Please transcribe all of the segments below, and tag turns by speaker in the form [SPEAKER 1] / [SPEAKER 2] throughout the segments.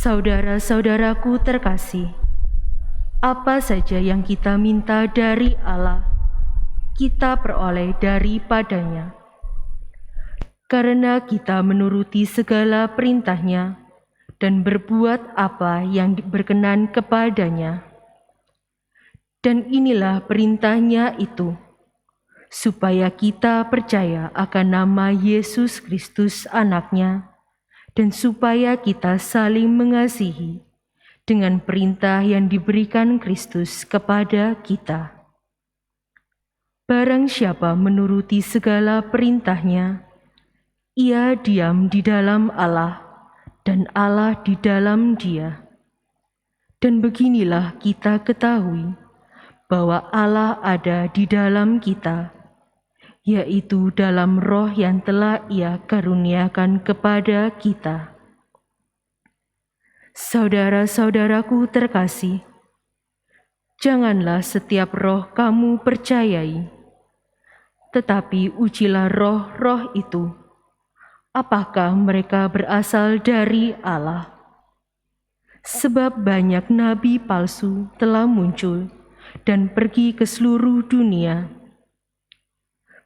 [SPEAKER 1] Saudara-saudaraku terkasih, apa saja yang kita minta dari Allah, kita peroleh daripadanya. Karena kita menuruti segala perintahnya dan berbuat apa yang berkenan kepadanya. Dan inilah perintahnya itu, supaya kita percaya akan nama Yesus Kristus anaknya, dan supaya kita saling mengasihi dengan perintah yang diberikan Kristus kepada kita. Barang siapa menuruti segala perintahnya, ia diam di dalam Allah, dan Allah di dalam dia. Dan beginilah kita ketahui bahwa Allah ada di dalam kita, yaitu dalam Roh yang telah Ia karuniakan kepada kita. Saudara-saudaraku terkasih, janganlah setiap roh kamu percayai, tetapi ujilah roh-roh itu, apakah mereka berasal dari Allah. Sebab banyak nabi palsu telah muncul dan pergi ke seluruh dunia.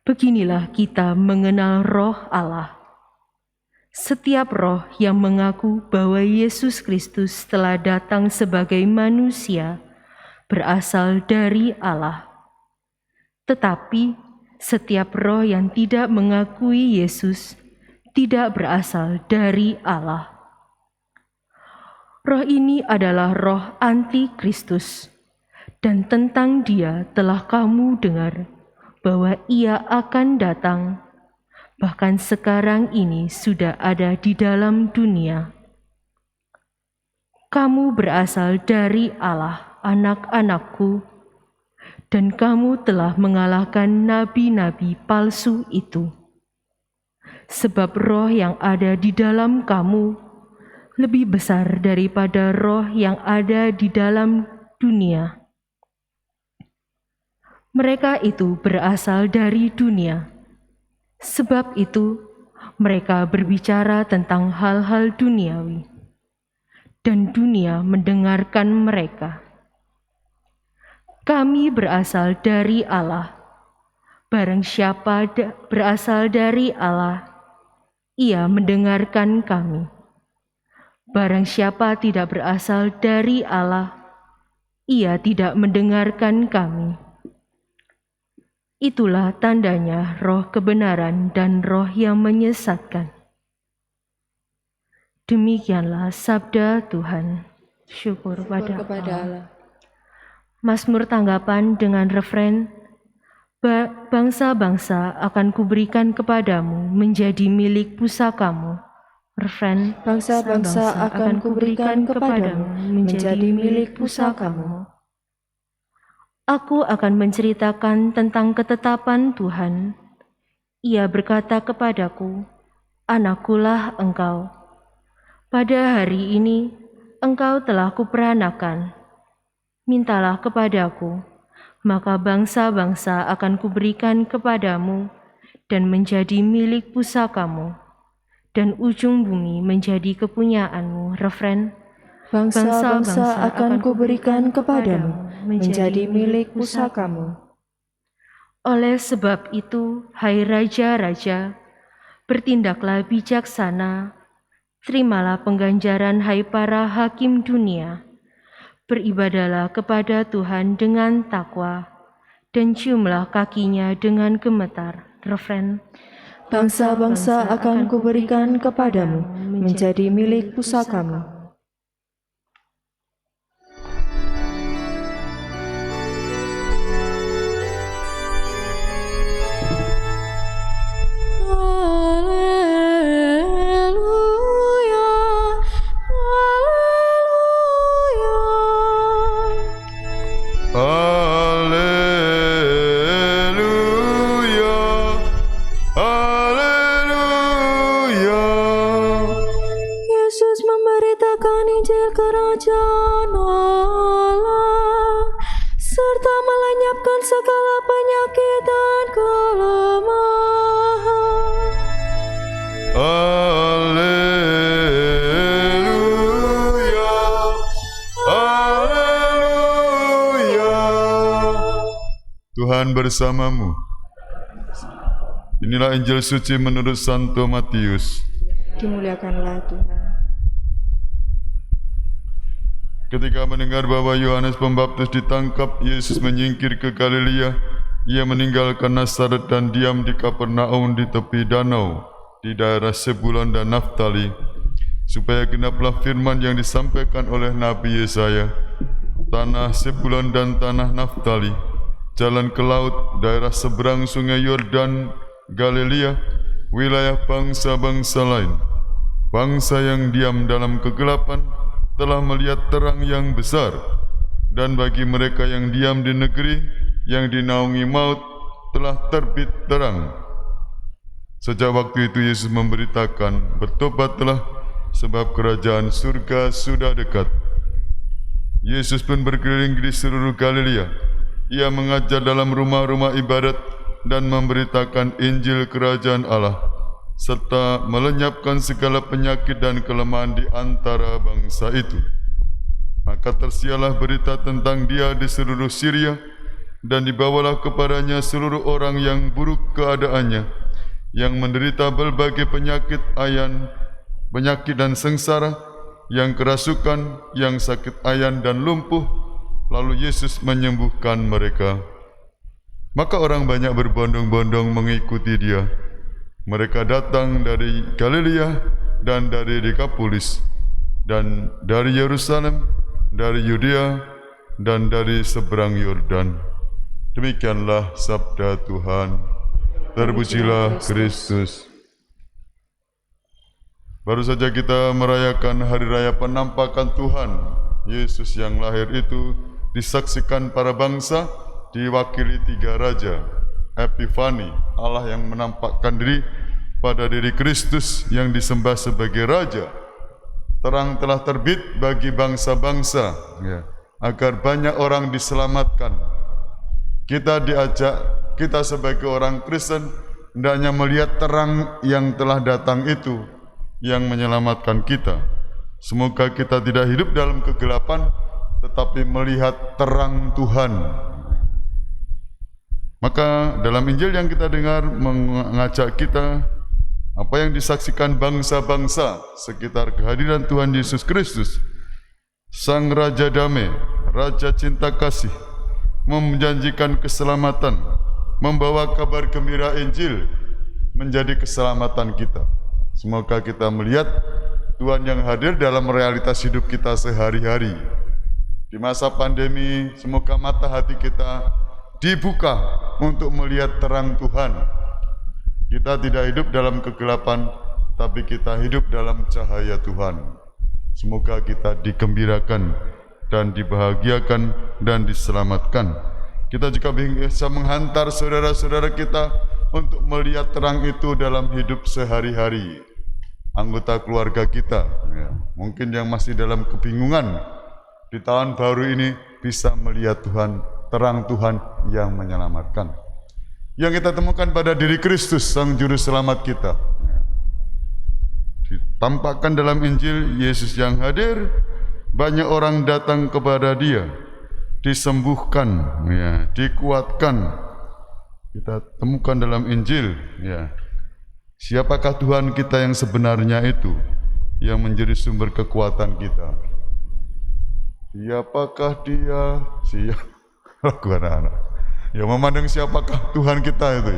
[SPEAKER 1] Beginilah kita mengenal Roh Allah. Setiap roh yang mengaku bahwa Yesus Kristus telah datang sebagai manusia berasal dari Allah. Tetapi setiap roh yang tidak mengakui Yesus tidak berasal dari Allah. Roh ini adalah roh anti-Kristus, dan tentang dia telah kamu dengar bahwa ia akan datang, bahkan sekarang ini sudah ada di dalam dunia. Kamu berasal dari Allah, anak-anakku, dan kamu telah mengalahkan nabi-nabi palsu itu. Sebab roh yang ada di dalam kamu lebih besar daripada roh yang ada di dalam dunia. Mereka itu berasal dari dunia. Sebab itu, mereka berbicara tentang hal-hal duniawi, dan dunia mendengarkan mereka. Kami berasal dari Allah. Barang siapa berasal dari Allah, ia mendengarkan kami. Barang siapa tidak berasal dari Allah, ia tidak mendengarkan kami. Itulah tandanya roh kebenaran dan roh yang menyesatkan. Demikianlah sabda Tuhan. Syukur pada Allah. Mazmur tanggapan dengan refren, bangsa-bangsa akan kuberikan kepadamu menjadi milik pusakamu. Refren,
[SPEAKER 2] bangsa-bangsa akan kuberikan kepadamu menjadi milik pusakamu.
[SPEAKER 1] Aku akan menceritakan tentang ketetapan Tuhan. Ia berkata kepadaku, "Anakkulah engkau. Pada hari ini engkau telah kuperanakan. Mintalah kepadaku, maka bangsa-bangsa akan kuberikan kepadamu dan menjadi milik pusakamu, dan ujung bumi menjadi kepunyaanmu." Refren,
[SPEAKER 2] Bangsa-bangsa akan kuberikan kepadamu menjadi milik pusakamu.
[SPEAKER 1] Oleh sebab itu, hai raja-raja, bertindaklah bijaksana, terimalah pengganjaran hai para hakim dunia, beribadahlah kepada Tuhan dengan takwa, dan ciumlah kakinya dengan gemetar. Refren,
[SPEAKER 2] Bangsa-bangsa akan kuberikan kepadamu menjadi milik pusakamu.
[SPEAKER 3] Tuhan bersamamu. Inilah Injil suci menurut Santo Matius.
[SPEAKER 2] Dimuliakanlah Tuhan.
[SPEAKER 3] Ketika mendengar bahwa Yohanes Pembaptis ditangkap, Yesus menyingkir ke Galilea. Ia meninggalkan Nazaret dan diam di Kapernaum di tepi danau, di daerah Zebulon dan Naftali, supaya genaplah firman yang disampaikan oleh Nabi Yesaya. Tanah Zebulon dan tanah Naftali, jalan ke laut, daerah seberang sungai Yordan, Galilea, wilayah bangsa-bangsa lain. Bangsa yang diam dalam kegelapan telah melihat terang yang besar, dan bagi mereka yang diam di negeri yang dinaungi maut telah terbit terang. Sejak waktu itu Yesus memberitakan, bertobatlah sebab kerajaan surga sudah dekat. Yesus pun berkeliling di seluruh Galilea. Ia mengajar dalam rumah-rumah ibadat dan memberitakan Injil kerajaan Allah, serta melenyapkan segala penyakit dan kelemahan di antara bangsa itu. Maka tersiarlah berita tentang Dia di seluruh Syria, dan dibawalah kepadanya seluruh orang yang buruk keadaannya, yang menderita berbagai penyakit ayan, penyakit dan sengsara, yang kerasukan, yang sakit ayan dan lumpuh. Lalu Yesus menyembuhkan mereka. Maka orang banyak berbondong-bondong mengikuti Dia. Mereka datang dari Galilea dan dari Dekapolis, dan dari Yerusalem, dari Yudea, dan dari seberang Yordan. Demikianlah sabda Tuhan. Terpujilah Kristus. Baru saja kita merayakan hari raya penampakan Tuhan. Yesus yang lahir itu disaksikan para bangsa, diwakili 3 raja. Epifani, Allah yang menampakkan diri pada diri Kristus yang disembah sebagai raja. Terang telah terbit bagi bangsa-bangsa, agar banyak orang diselamatkan. Kita diajak, kita sebagai orang Kristen hendaknya melihat terang yang telah datang itu, yang menyelamatkan kita. Semoga kita tidak hidup dalam kegelapan, tetapi melihat terang Tuhan. Maka dalam Injil yang kita dengar mengajak kita, apa yang disaksikan bangsa-bangsa sekitar kehadiran Tuhan Yesus Kristus, Sang Raja Damai, Raja Cinta Kasih, menjanjikan keselamatan, membawa kabar gembira Injil menjadi keselamatan kita. Semoga kita melihat Tuhan yang hadir dalam realitas hidup kita sehari-hari. Di masa pandemi, semoga mata hati kita dibuka untuk melihat terang Tuhan. Kita tidak hidup dalam kegelapan, tapi kita hidup dalam cahaya Tuhan. Semoga kita digembirakan dan dibahagiakan dan diselamatkan. Kita juga bisa menghantar saudara-saudara kita untuk melihat terang itu dalam hidup sehari-hari. Anggota keluarga kita, mungkin yang masih dalam kebingungan, di tahun baru ini bisa melihat Tuhan, terang Tuhan yang menyelamatkan, yang kita temukan pada diri Kristus, Sang Juru Selamat kita. Ditampakkan dalam Injil, Yesus yang hadir, banyak orang datang kepada Dia, disembuhkan, dikuatkan. Kita temukan dalam Injil, siapakah Tuhan kita yang sebenarnya itu, yang menjadi sumber kekuatan kita? Siapakah Dia? Lagu anak-anak. Ya, memandang siapakah Tuhan kita itu,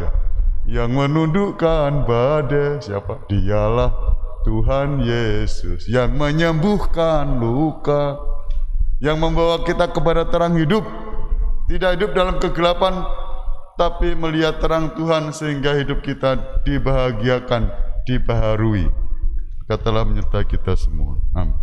[SPEAKER 3] yang menundukkan badai. Siapa? Dialah Tuhan Yesus yang menyembuhkan luka, yang membawa kita kepada terang hidup. Tidak hidup dalam kegelapan, tapi melihat terang Tuhan sehingga hidup kita dibahagiakan, dibaharui. Katalah menyertai kita semua. Amin.